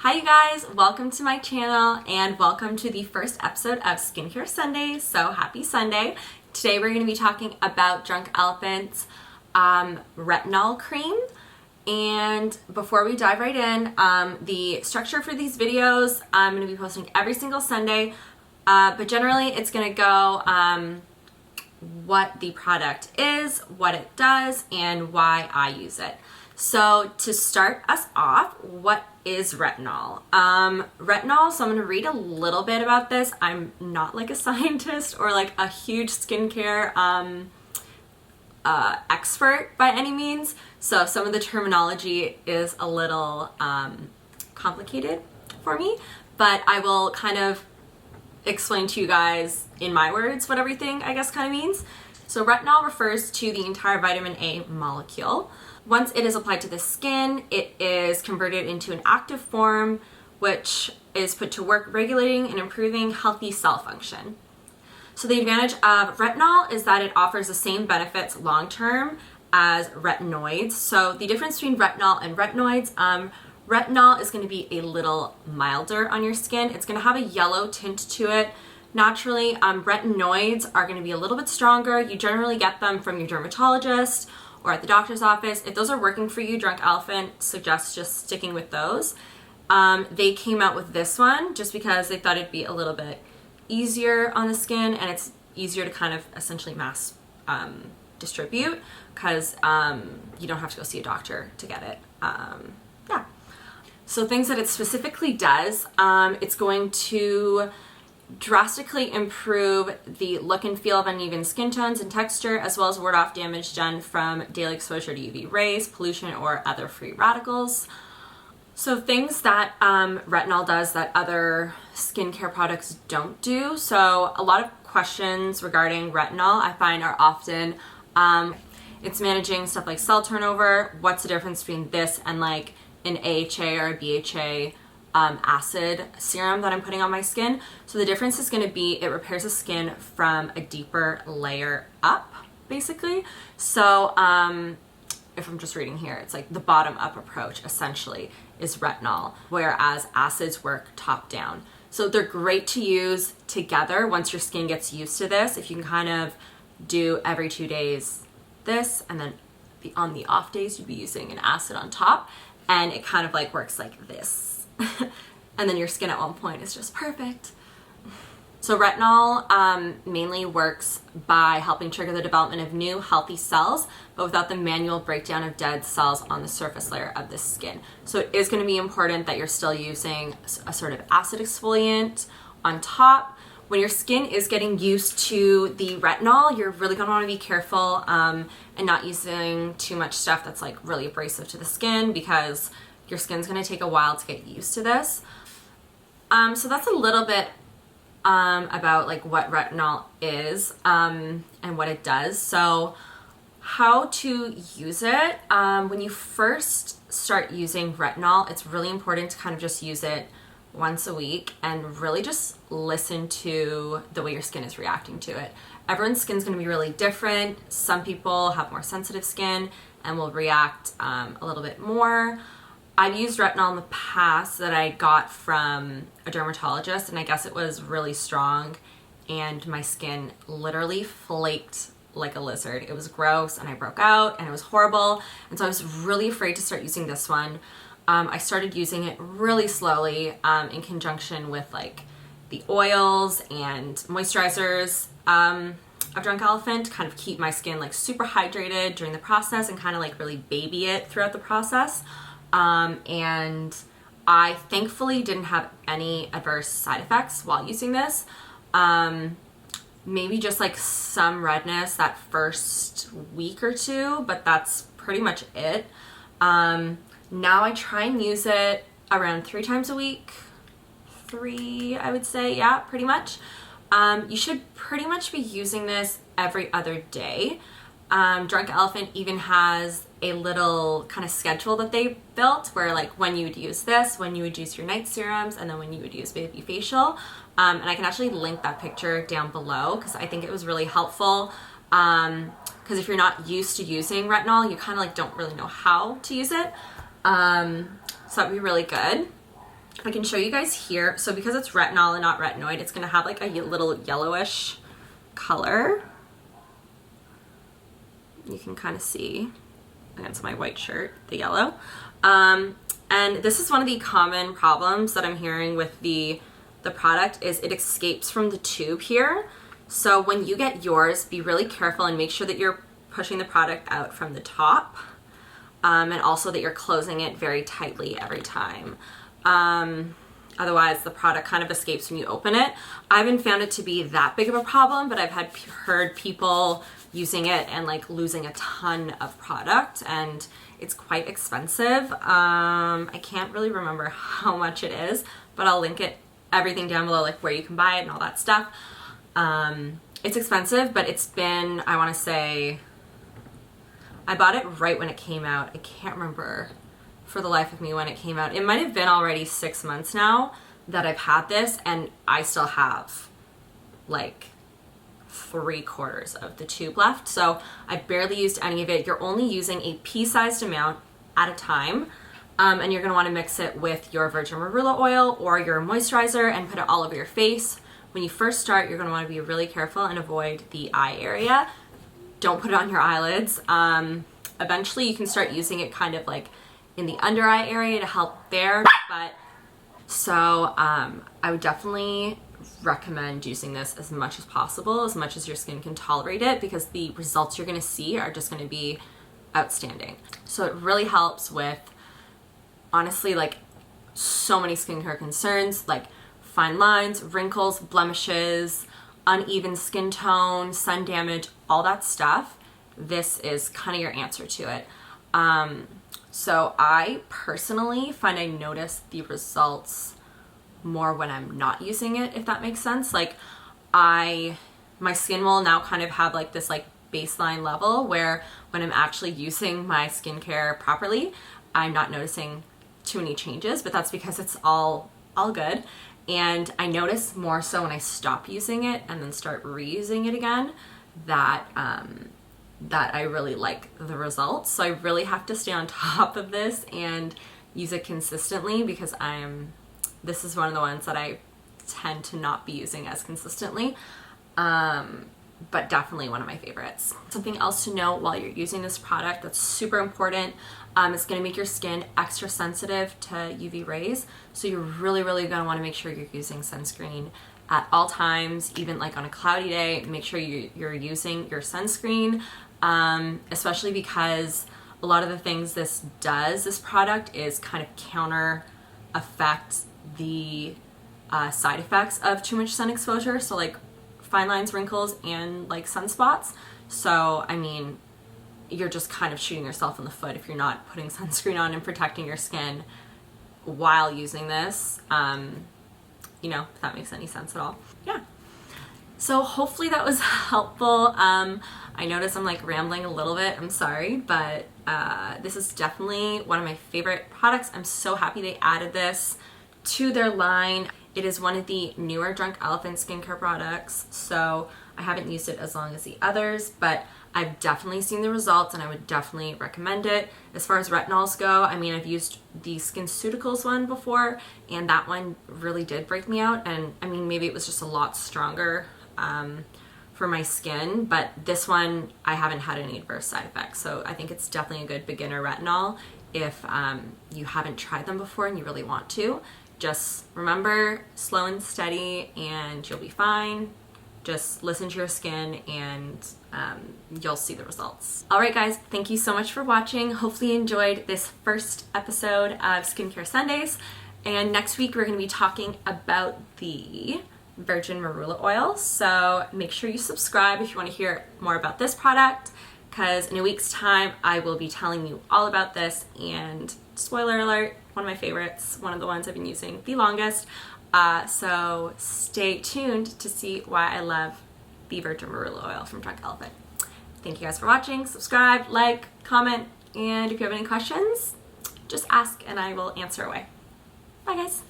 Hi you guys, welcome to my channel and welcome to the first episode of Skincare Sunday. So happy Sunday. Today we're going to be talking about Drunk Elephant's retinol cream. And before we dive right in, the structure for these videos, I'm going to be posting every single Sunday, but generally it's going to go what the product is, what it does, and why I use it. So to start us off, what is retinol? Retinol, so I'm going to read a little bit about this. I'm not like a scientist or like a huge skincare expert by any means. So some of the terminology is a little complicated for me, but I will kind of explain to you guys in my words what everything I guess kind of means. So retinol refers to the entire vitamin A molecule. Once it is applied to the skin, it is converted into an active form, which is put to work regulating and improving healthy cell function. So the advantage of retinol is that it offers the same benefits long-term as retinoids. So the difference between retinol and retinoids, retinol is going to be a little milder on your skin. It's going to have a yellow tint to it. Naturally, retinoids are going to be a little bit stronger. You generally get them from your dermatologist or at the doctor's office. If those are working for you, Drunk Elephant suggests just sticking with those. They came out with this one just because they thought it'd be a little bit easier on the skin and it's easier to kind of essentially mass distribute because you don't have to go see a doctor to get it. Yeah. So things that it specifically does, it's going to drastically improve the look and feel of uneven skin tones and texture, as well as ward off damage done from daily exposure to UV rays, pollution, or other free radicals. So things that retinol does that other skincare products don't do. So a lot of questions regarding retinol I find are often, it's managing stuff like cell turnover. What's the difference between this and like an AHA or a BHA acid serum that I'm putting on my skin? So the difference is going to be it repairs the skin from a deeper layer up, basically. So if I'm just reading here, it's like the bottom up approach essentially is retinol, whereas acids work top down. So they're great to use together once your skin gets used to this. If you can kind of do every 2 days this, and then on the off days you'd be using an acid on top, and it kind of like works like this. And then your skin at one point is just perfect. So retinol mainly works by helping trigger the development of new healthy cells, but without the manual breakdown of dead cells on the surface layer of the skin. So it is going to be important that you're still using a sort of acid exfoliant on top. When your skin is getting used to the retinol, you're really going to want to be careful and not using too much stuff that's like really abrasive to the skin, because your skin's going to take a while to get used to this. So that's a little bit about like what retinol is and what it does. So how to use it. When you first start using retinol, it's really important to kind of just use it once a week and really just listen to the way your skin is reacting to it. Everyone's skin's going to be really different. Some people have more sensitive skin and will react a little bit more. I've used retinol in the past that I got from a dermatologist, and I guess it was really strong and my skin literally flaked like a lizard. It was gross and I broke out and it was horrible, and so I was really afraid to start using this one. I started using it really slowly in conjunction with like the oils and moisturizers of Drunk Elephant to kind of keep my skin like super hydrated during the process and kind of like really baby it throughout the process. And I thankfully didn't have any adverse side effects while using this. Maybe just like some redness that first week or two, but that's pretty much it. Now I try and use it around 3 times a week. 3, I would say, yeah, pretty much. You should pretty much be using this every other day. Drunk Elephant even has a little kind of schedule that they built where like when you would use this, when you would use your night serums, and then when you would use baby facial. And I can actually link that picture down below because I think it was really helpful. Because if you're not used to using retinol, you kind of like don't really know how to use it. So that'd be really good. I can show you guys here. So because it's retinol and not retinoid, it's gonna have like a little yellowish color. You can kind of see against my white shirt, the yellow. And this is one of the common problems that I'm hearing with the product is it escapes from the tube here. So when you get yours, be really careful and make sure that you're pushing the product out from the top, and also that you're closing it very tightly every time. Otherwise the product kind of escapes when you open it. I haven't found it to be that big of a problem, but I've heard people using it and like losing a ton of product, and it's quite expensive. I can't really remember how much it is, but I'll link it, everything down below, like where you can buy it and all that stuff. It's expensive, but it's been, I want to say, I bought it right when it came out. I can't remember for the life of me when it came out. It might have been already 6 months now that I've had this, and I still have like 3/4 of the tube left. So I barely used any of it. You're only using a pea-sized amount at a time. And you're gonna wanna mix it with your virgin marula oil or your moisturizer and put it all over your face. When you first start, you're gonna wanna be really careful and avoid the eye area. Don't put it on your eyelids. Eventually you can start using it kind of like in the under eye area to help there. But so I would definitely recommend using this as much as possible, as much as your skin can tolerate it, because the results you're gonna see are just gonna be outstanding. So it really helps with, honestly, like so many skincare concerns, like fine lines, wrinkles, blemishes, uneven skin tone, sun damage, all that stuff. This is kind of your answer to it. So I personally find I notice the results more when I'm not using it, if that makes sense. Like my skin will now kind of have like this like baseline level where when I'm actually using my skincare properly, I'm not noticing too many changes, but that's because it's all good. And I notice more so when I stop using it and then start reusing it again that that I really like the results. So I really have to stay on top of this and use it consistently, because this is one of the ones that I tend to not be using as consistently, but definitely one of my favorites. Something else to know while you're using this product that's super important, it's gonna make your skin extra sensitive to UV rays. So you're really gonna wanna make sure you're using sunscreen at all times, even like on a cloudy day. Make sure you're using your sunscreen, especially because a lot of the things this product is kind of counter affect the side effects of too much sun exposure. So like fine lines, wrinkles, and like sunspots. So I mean, you're just kind of shooting yourself in the foot if you're not putting sunscreen on and protecting your skin while using this. You know, if that makes any sense at all. Yeah. So hopefully that was helpful. I notice I'm like rambling a little bit, I'm sorry, but this is definitely one of my favorite products. I'm so happy they added this to their line. It is one of the newer Drunk Elephant skincare products, so I haven't used it as long as the others, but I've definitely seen the results and I would definitely recommend it. As far as retinols go, I mean, I've used the SkinCeuticals one before, and that one really did break me out, and I mean, maybe it was just a lot stronger for my skin, but this one I haven't had any adverse side effects, so I think it's definitely a good beginner retinol if you haven't tried them before and you really want to. Just remember, slow and steady and you'll be fine. Just listen to your skin and you'll see the results. All right, guys, thank you so much for watching. Hopefully you enjoyed this first episode of Skincare Sundays. And next week we're gonna be talking about the virgin marula oil. So make sure you subscribe if you wanna hear more about this product, because in a week's time I will be telling you all about this, and spoiler alert, one of my favorites, one of the ones I've been using the longest. So stay tuned to see why I love the virgin marula oil from Drunk Elephant. Thank you guys for watching. Subscribe, like, comment, and if you have any questions, just ask and I will answer away. Bye guys.